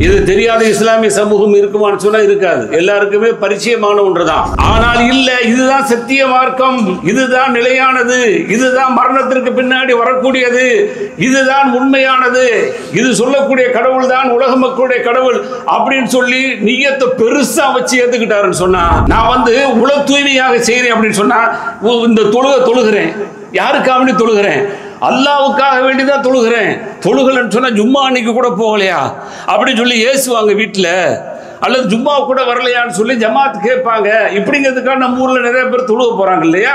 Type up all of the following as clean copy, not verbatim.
இது தெரியாத இஸ்லாமிய சமூகம் இருக்குமான்னு சொன்னா இருக்காது. எல்லாருக்குமே பரிச்சயமான ஒன்றுதான். ஆனால் இல்ல, இதுதான் சத்திய மார்க்கம், இதுதான் நிலையானது, இதுதான் மரணத்திற்கு பின்னாடி வரக்கூடியது, இதுதான் உண்மையானது, இது சொல்லக்கூடிய கடவுள் தான் உலக மக்களுடைய கடவுள் அப்படின்னு சொல்லி நியத்தை பெருசா வச்சு ஏத்துக்கிட்டாருன்னு சொன்னா, நான் உல தூய்மையாக செய்றேன் அப்படின்னு சொன்னா, இந்த தொழுகிறேன், யாருக்காக தொழுகிறேன்? அல்லாவுக்காக வேண்டிதான் தொழுகிறேன். தொழுகலன்னு சொன்னா ஜும்மா அன்னைக்கு கூட போகலையா அப்படின்னு சொல்லி ஏசுவாங்க வீட்டுல, அல்லது ஜும்மா கூட வரலையான்னு சொல்லி ஜமாத் கேட்பாங்க. இப்படிங்கிறதுக்காக நம்ம ஊர்ல நிறைய பேர் தொழுக போறாங்க இல்லையா?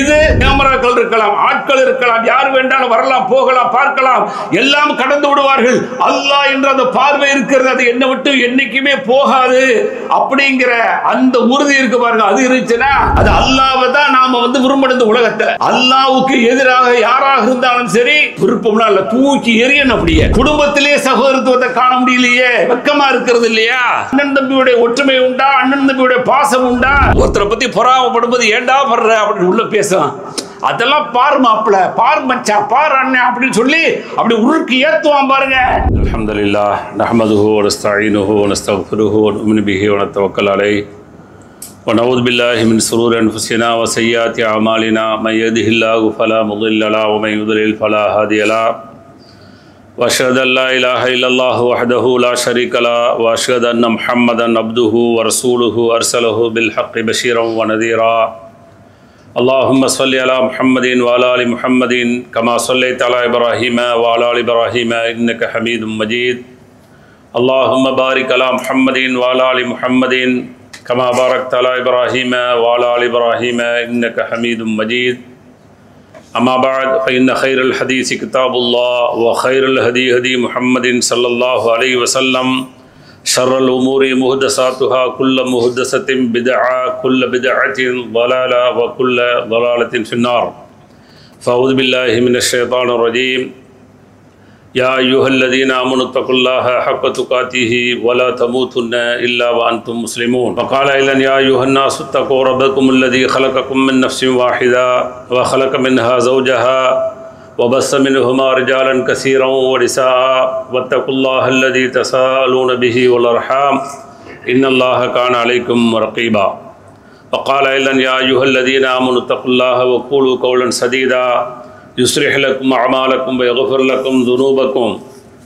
இது கேமராக்கள் இருக்கலாம், ஆட்கள் இருக்கலாம், யார் வேண்டாலும் வரலாம், போகலாம், பார்க்கலாம், எல்லாம் கடந்து விடுவார்கள். அல்லாஹ் என்ற அந்த பார்வை இருக்கிறது, அது என்னை விட்டு என்னைக்குமே போகாது அப்படிங்கிற அந்த உறுதி இருக்கு பாருங்க. அது இருந்துச்சுன்னா அது அல்லாஹ்வை தான் நாம விரும்பணும். உலகத்தை அல்லாஹ்வுக்கு எதிராக யாராக இருந்தாலும் சரி, விருப்பம்னா இல்ல, தூக்கி எரியணும். அப்படியே குடும்பத்திலேயே சகோதரத்துவத்தை காண முடியலையே, வெக்கமா இருக்கிறது இல்லையா? அண்ணன் தம்பியுடைய ஒற்றுமை உண்டா? அண்ணன் தம்பியுடைய பாசம் உண்டா? ஒருத்தரை பத்தி பொறாமப்படும்போது ஏண்டா படுற அப்படின்னு உள்ள பேசுவான். அதெல்லாம் பார் மாப்ள, பார் மச்சான், பார் அண்ணன் அப்படின்னு சொல்லி அப்படி உருக்கி ஏத்துவான் பாருங்க. அல்ஹம்துலில்லாஹ் நஹ்மதுஹு வ நஸ்தஈனுஹு வ நஸ்தக்ஃபிருஹு வ நு'மினு பிஹி வ நத்தவக்கல் அலைஹி வ நஊது பில்லாஹி மின் ஷுரூரி அன்ஃபுஸினா வ ஸய்யிஆத்தி அஅமாலினா மன் யஹ்திஹில்லாஹு ஃபலா முضில்ல லஹு வ மன் யுضلل ஃபலா ஹாதிய லஹு وأشهد أن لا إله إلا الله وحده لا شريك له وأشهد أن محمدا عبده ورسوله أرسله بالحق بشيرا ونذيرا اللهم صل على محمد وعلى آل محمد كما صليت على إبراهيم وعلى آل إبراهيم إنك حميد مجيد اللهم بارك على محمد وعلى آل محمد كما باركت على إبراهيم وعلى آل إبراهيم إنك حميد مجيد أما بعد فإن خير الحديث كتاب الله وخير الهدي هدي محمد صلى الله عليه وسلم شر الأمور محدثاتها كل محدثة بدعة كل بدعة ضلالة وكل ضلالة في النار فأعوذ بالله من الشيطان الرجيم يا أيها الذين آمنوا اتقوا الله حق تقاته ولا تموتن إلا وأنتم مسلمون وقال أيضا يا أيها الناس اتقوا ربكم الذي خلقكم من نفس واحدة وخلق منها زوجها وبث منهما رجالا كثيرا ونساء واتقوا الله الذي تساءلون به والأرحام إن الله كان عليكم رقيبا وقال أيضا يا أيها الذين آمنوا اتقوا الله وقولوا قولا سديدا يصلح لكم أعمالكم ويغفر لكم ذنوبكم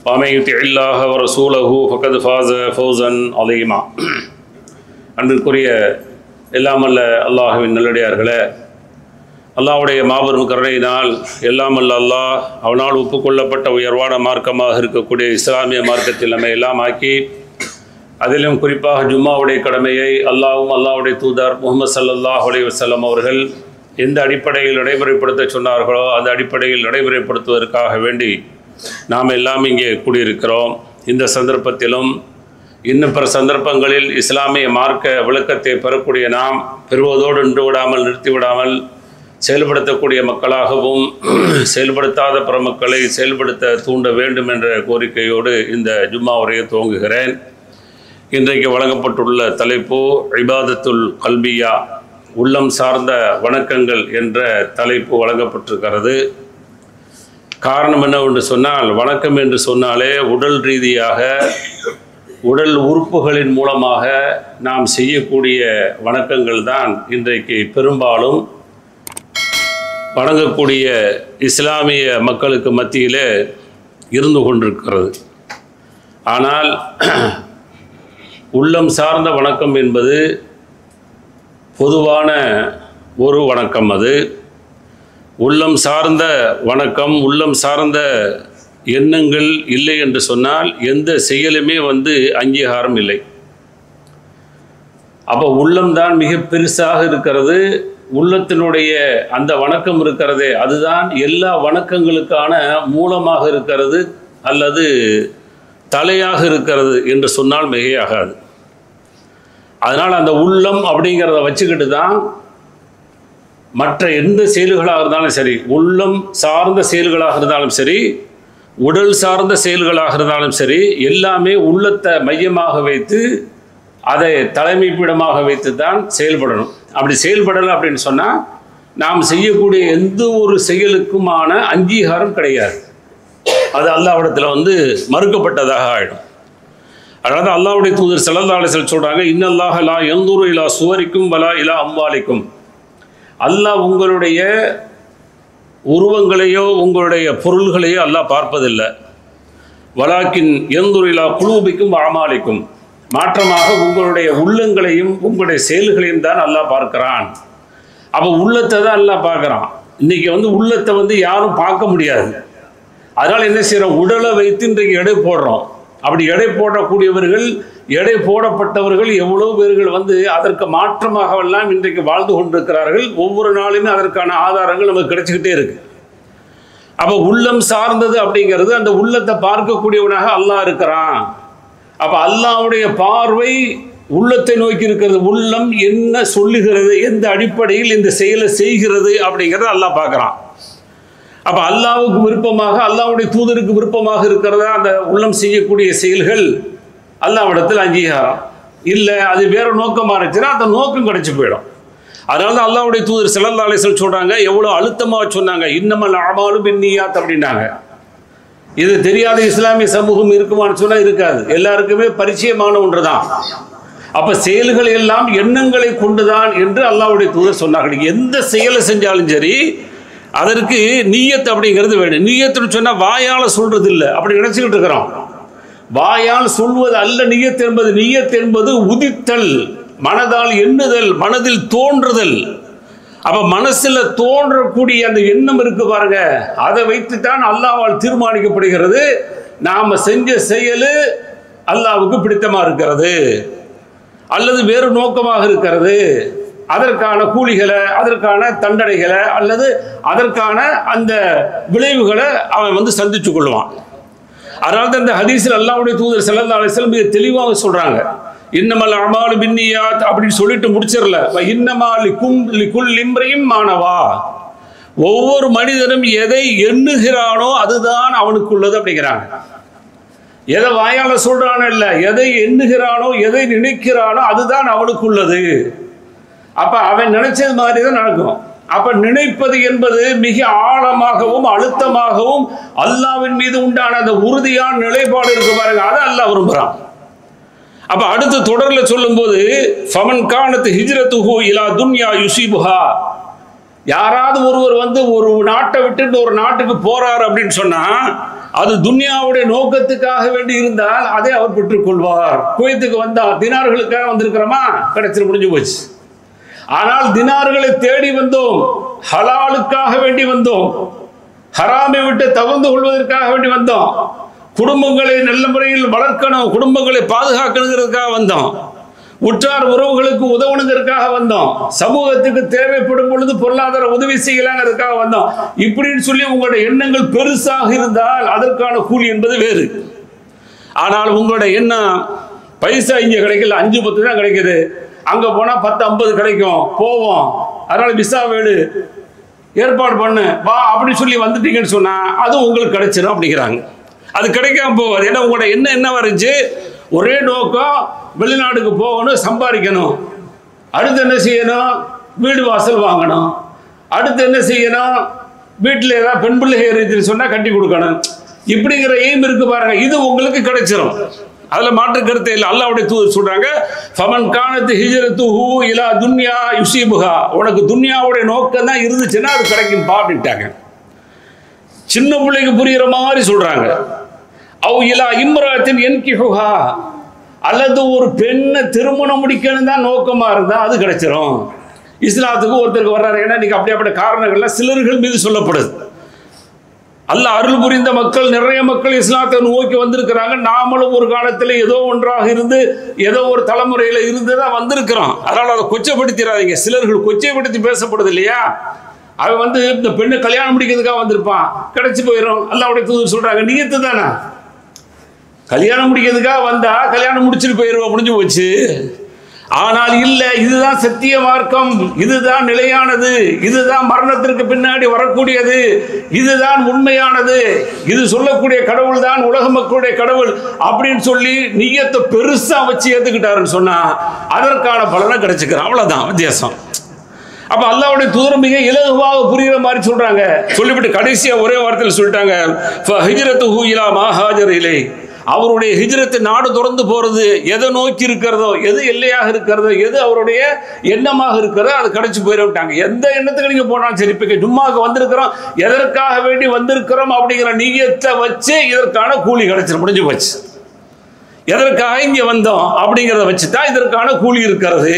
ومن يطع الله ورسوله فقد فاز فوزا عظيما. அன்பிற்குரிய எல்லாம் அல்ல அல்லாஹ்வின் நல்லடியார்களே, அல்லாஹ்வுடைய மாபெரும் கருணையினால் எல்லாம் அல்ல அல்லாஹ் அவனால் ஒப்புக்கொள்ளப்பட்ட உயர்வான மார்க்கமாக இருக்கக்கூடிய இஸ்லாமிய மார்க்கத்தில் நம்மை எல்லாம் ஆக்கி, அதிலும் குறிப்பாக ஜும்மாவுடைய கடமையை அல்லாஹ்வும் அல்லாஹ்வுடைய தூதர் முஹம்மது ஸல்லல்லாஹு அலைஹி வஸல்லம் அவர்கள் எந்த அடிப்படையில் நடைமுறைப்படுத்த சொன்னார்களோ அந்த அடிப்படையில் நடைமுறைப்படுத்துவதற்காக வேண்டி நாம் எல்லாம் இங்கே கூடியிருக்கிறோம். இந்த சந்தர்ப்பத்திலும் இன்னும் பிற சந்தர்ப்பங்களில் இஸ்லாமிய மார்க்க விளக்கத்தை பெறக்கூடிய நாம் பெறுவதோடு நின்று விடாமல் நிறுத்திவிடாமல் செயல்படுத்தக்கூடிய மக்களாகவும் செயல்படுத்தாத பிற மக்களை செயல்படுத்த தூண்ட வேண்டும் என்ற கோரிக்கையோடு இந்த ஜும்மா உரையை துவங்குகிறேன். இன்றைக்கு வழங்கப்பட்டுள்ள தலைப்பு இபாதத்துல் கல்பியா, உள்ளம் சார்ந்த வணக்கங்கள் என்ற தலைப்பு வழங்கப்பட்டிருக்கிறது. காரணம் என்னவென்று சொன்னால், வணக்கம் என்று சொன்னாலே உடல் ரீதியாக உடல் உறுப்புகளின் மூலமாக நாம் செய்யக்கூடிய வணக்கங்கள் தான் இன்றைக்கு பெரும்பாலும் வணங்கக்கூடிய இஸ்லாமிய மக்களுக்கு மத்தியிலே இருந்து கொண்டிருக்கிறது. ஆனால் உள்ளம் சார்ந்த வணக்கம் என்பது பொதுவான ஒரு வணக்கம். அது உள்ளம் சார்ந்த வணக்கம், உள்ளம் சார்ந்த எண்ணங்கள் இல்லை என்று சொன்னால் எந்த செயலுமே அங்கீகாரம் இல்லை. அப்போ உள்ளம்தான் மிக பெருசாக இருக்கிறது. உள்ளத்தினுடைய அந்த வணக்கம் இருக்கிறதே, அதுதான் எல்லா வணக்கங்களுக்கான மூலமாக இருக்கிறது அல்லது தலையாக இருக்கிறது என்று சொன்னால் மிகையாகாது. அதனால் அந்த உள்ளம் அப்படிங்கிறத வச்சுக்கிட்டு தான் மற்ற எந்த செயல்களாக இருந்தாலும் சரி, உள்ளம் சார்ந்த செயல்களாக இருந்தாலும் சரி, உடல் சார்ந்த செயல்களாக இருந்தாலும் சரி, எல்லாமே உள்ளத்தை மையமாக வைத்து அதை தலைமைப்பிடமாக வைத்து தான் செயல்படணும். அப்படி செயல்படலை அப்படின்னு சொன்னால் நாம் செய்யக்கூடிய எந்த ஒரு செயலுக்குமான அங்கீகாரம் கிடையாது. அது அல்லாஹ்விடத்தில் மறுக்கப்பட்டதாக ஆகிடும். அதாவது அல்லாஹ்வுடைய தூதர் ஸல்லல்லாஹு அலைஹி வஸல்லம் சொல்றாங்க, இன்னல்லாஹ லா யன்துரு இலா சுவரிக்கும் வலா இலா அம்வாலிக்கும். அல்லாஹ் உங்களுடைய உருவங்களையோ உங்களுடைய பொருள்களையோ அல்லாஹ் பார்ப்பதில்லை. வலாக்கின் யன்துரு இலா குலூபிக்கும் அமாலிக்கும், மாற்றமாக உங்களுடைய உள்ளங்களையும் உங்களுடைய செயல்களையும் தான் அல்லாஹ் பார்க்கிறான். அப்போ உள்ளத்தை தான் அல்லாஹ் பார்க்குறான். இன்றைக்கி உள்ளத்தை யாரும் பார்க்க முடியாது. அதனால் என்ன செய்கிறோம், உடலை வைத்து இன்றைக்கு எடை போடுறோம். அப்படி எடை போடக்கூடியவர்கள், எடை போடப்பட்டவர்கள் எவ்வளோ பேர்கள் அதற்கு மாற்றமாகவெல்லாம் இன்றைக்கு வாழ்ந்து கொண்டிருக்கிறார்கள். ஒவ்வொரு நாளுமே அதற்கான ஆதாரங்கள் நமக்கு கிடைச்சிக்கிட்டே இருக்கு. அப்போ உள்ளம் சார்ந்தது அப்படிங்கிறது, அந்த உள்ளத்தை பார்க்கக்கூடியவனாக அல்லாஹ் இருக்கிறான். அப்போ அல்லாஹ்வுடைய பார்வை உள்ளத்தை நோக்கி இருக்கிறது. உள்ளம் என்ன சொல்லுகிறது, எந்த அடிப்படையில் இந்த செயலை செய்கிறது அப்படிங்கிறத அல்லாஹ் பார்க்குறான். அப்போ அல்லாஹ்வுக்கு விருப்பமாக, அல்லாஹ்வுடைய தூதருக்கு விருப்பமாக இருக்கிறதா அந்த உள்ளம் செய்யக்கூடிய செயல்கள் அல்லாஹ்விடத்தில் அங்கீகாரம் இல்லை. அது வேறு நோக்கமாக இருந்துச்சுன்னா அந்த நோக்கம் கிடைச்சி போயிடும். அதனால தான் அல்லாஹ்வுடைய தூதர் ஸல்லல்லாஹு அலைஹி வஸல்லம் சொல்கிறாங்க, எவ்வளோ அழுத்தமாக சொன்னாங்க, இன்னமல் அஅமாலு பின்னியாத் அப்படின்னாங்க. இது தெரியாத இஸ்லாமிய சமூகம் இருக்குமான்னு சொன்னால் இருக்காது. எல்லாருக்குமே பரிச்சயமான ஒன்று தான். அப்போ செயல்கள் எல்லாம் எண்ணங்களை கொண்டுதான் என்று அல்லாஹ்வுடைய தூதர் சொன்னார்கள். எந்த செயலை செஞ்சாலும் சரி அதற்கு நிய்யத் அப்படிங்கிறது வேணும். நிய்யத்துன்னு சொன்னால் வாயால் சொல்கிறது இல்லை, அப்படி நினச்சிக்கிட்டு இருக்கிறோம். வாயால் சொல்வது அல்ல நிய்யத் என்பது. நிய்யத் என்பது உதித்தல், மனதால் எண்ணுதல், மனதில் தோன்றுதல். அப்போ மனசில் தோன்றக்கூடிய அந்த எண்ணம் இருக்கு பாருங்க, அதை வைத்துத்தான் அல்லாஹ்வால் தீர்மானிக்கப்படுகிறது நாம் செஞ்ச செயல் அல்லாஹ்வுக்கு பிடித்தமாக இருக்கிறது அல்லது வேறு நோக்கமாக இருக்கிறது, அதற்கான கூலிகளை, அதற்கான தண்டனைகளை அல்லது அதற்கான அந்த விளைவுகளை அவன் சந்திச்சு கொள்வான். அதனால தான் இந்த ஹதீஸில் அல்லாஹ்வுடைய தூதர் ஸல்லல்லாஹு அலைஹி வஸல்லம் மிக தெளிவாக சொல்றாங்க, இன்னமல் அஅமாலு பின்னியாத் அப்படின்னு சொல்லிட்டு முடிச்சிடல, இன்னமா லிகுல்லி இம்ரிஇன் மா நவா. ஒவ்வொரு மனிதனும் எதை எண்ணுகிறானோ அதுதான் அவனுக்குள்ளது அப்படிங்கிறாங்க. எதை வாயால சொல்றானோ இல்லை, எதை எண்ணுகிறானோ எதை நினைக்கிறானோ அதுதான் அவனுக்குள்ளது. அப்ப அவன் நினைச்சது மாதிரி தான் நடக்கும். அப்ப நினைப்பது என்பது மிக ஆழமாகவும் அழுத்தமாகவும் அல்லாஹ்வின் மீது உண்டான அந்த உறுதியான நிலைப்பாடு இருக்கு பாருங்க, அதை அல்லாஹ் விரும்புறான். அப்ப அடுத்து தொடர்ல சொல்லும்போது, ஃபமன் கானத் ஹிஜ்ரத்துஹு இலா துன்யா யுஸீபுஹா, யாராவது ஒருவர் ஒரு நாட்டை விட்டு ஒரு நாட்டுக்கு போறார் அப்படின்னு சொன்னா அது துன்யாவுடைய நோக்கத்துக்காக வேண்டி இருந்தால் அதை அவர் பெற்றுக்கொள்வார். குவைத்துக்கு வந்தால் தினார்களுக்காக வந்திருக்கிறோமா, கிடைச்சி முடிஞ்சு போச்சு. ஆனால் தினார்களை தேடி வந்தோம், ஹலாலுக்காக வேண்டி வந்தோம், ஹராமை விட்டு தவிர்த்து கொள்வதற்காக வேண்டி வந்தோம், குடும்பங்களை நல்ல முறையில் வளர்க்கணும், குடும்பங்களை பாதுகாக்கணுங்கிறதுக்காக வந்தோம், உற்றார் உறவுகளுக்கு உதவணுங்கிறதுக்காக வந்தோம், சமூகத்துக்கு தேவைப்படும் பொழுது பொருளாதார உதவி செய்யலாங்கிறதுக்காக வந்தோம். இப்படின்னு சொல்லி உங்களுடைய எண்ணங்கள் பெருசாக இருந்தால் அதற்கான கூலி என்பது வேறு. ஆனால் உங்களுடைய எண்ணம் பைசா இங்கே கிடைக்கல, 5-10 தான் கிடைக்குது, அங்கே போனால் 10-50 கிடைக்கும், போவோம், அதனால விசா வேடு ஏற்பாடு பண்ணு வா அப்படின்னு சொல்லி வந்துட்டீங்கன்னு சொன்னா அது உங்களுக்கு கிடைச்சிடும் அப்படிங்கிறாங்க. அது கிடைக்காம போவாது. ஏன்னா உங்களோட எண்ணம் என்ன இருந்துச்சு, ஒரே நோக்கம் வெளிநாட்டுக்கு போகணும், சம்பாதிக்கணும், அடுத்து என்ன செய்யணும், வீடு வாசல் வாங்கணும், அடுத்து என்ன செய்யணும், வீட்டில் ஏதாவது பெண் பிள்ளைகள் இருந்துச்சுன்னு சொன்னால் கட்டி கொடுக்கணும், இப்படிங்கிற எய்ம் இருக்கு பாருங்க, இது உங்களுக்கு கிடைச்சிடும். அதில் மாற்று கருத்து இல்லை. அல்லாஹ்வுடைய தூதர் சொல்றாங்க, ஃபமன் கானத் ஹிஜ்ரத்துஹு இலா துன்யா யுஸீபுஹா, உனக்கு துன்யாவுடைய நோக்கம் தான் இருந்துச்சுன்னா அது கிடைக்கும் பா அப்படின்ட்டாங்க. சின்ன பிள்ளைக்கு புரிகிற மாதிரி சொல்றாங்க. அவ் இலா இம்ராத்தின் யன்கிஹுஹா, அல்லது ஒரு பெண்ணை திருமணம் முடிக்கணும் தான் நோக்கமா இருந்தா அது கிடைச்சிடும். இஸ்லாத்துக்கு ஒருத்தருக்கு வர்றாரு, ஏன்னா இன்னைக்கு அப்படிப்பட்ட காரணங்கள்லாம் சிலர்கள் மீது சொல்லப்படுது. அல்லாஹ் அருள் புரிந்த மக்கள், நிறைய மக்கள் இஸ்லாத்தை நோக்கி வந்திருக்கிறாங்க. நாமளும் ஒரு காலத்தில் ஏதோ ஒன்றாக இருந்து ஏதோ ஒரு தலைமுறையில் இருந்து தான் வந்திருக்கிறோம். அதனால் அதை கொச்சைப்படுத்திடாதீங்க. சிலர்கள் கொச்சைப்படுத்தி பேசப்படுது இல்லையா, அவன் இந்த பெண்ணை கல்யாணம் முடிக்கிறதுக்காக வந்திருப்பான், கிடைச்சி போயிடும். அல்லாஹ்வுடைய தூதர் சொல்றாங்க, நியத்து தானே, கல்யாணம் முடிக்கிறதுக்காக வந்தா கல்யாணம் முடிச்சுட்டு போயிடுவோம், முடிஞ்சு போச்சு. ஆனால் இல்லை, இதுதான் சத்திய மார்க்கம், இதுதான் நிலையானது, இதுதான் மரணத்திற்கு பின்னாடி வரக்கூடியது, இதுதான் உண்மையானது, இது சொல்லக்கூடிய கடவுள் தான் உலக மக்களுடைய கடவுள் அப்படின்னு சொல்லி நியத்தை பெருசா வச்சு ஏத்துக்கிட்டாருன்னு சொன்னா அதற்கான பலனை கிடைச்சிக்கிறான். அவ்வளவுதான் வித்தியாசம். அப்ப அல்லாஹ்வுடைய தூதர் மிக இலகுவாக புரிகிற மாதிரி சொல்றாங்க. சொல்லிவிட்டு கடைசியா ஒரே வார்த்தையில் சொல்லிட்டாங்க, ஃபஹிஜ்ரத்துஹு இலா மா ஹாஜர இலை, அவருடைய ஹிஜ்ரத்து நாடு தொடர்ந்து போறது எதை நோக்கி இருக்கிறதோ, எது எல்லையாக இருக்கிறதோ, எது அவருடைய எண்ணமாக இருக்கிறதோ அது கிடைச்சு போயிட்டாங்க. எந்த எண்ணத்துக்கு நீங்க போனாலும் சரி, இப்ப ஜும்மாவுக்கு வந்திருக்கிறோம், எதற்காக வேண்டி வந்திருக்கிறோம் அப்படிங்கிற நியத்தை வச்சு இதற்கான கூலி கிடைச்சிடும், முடிஞ்சு போச்சு. எதற்காக இங்க வந்தோம் அப்படிங்கிறத வச்சுதான் இதற்கான கூலி இருக்கிறது.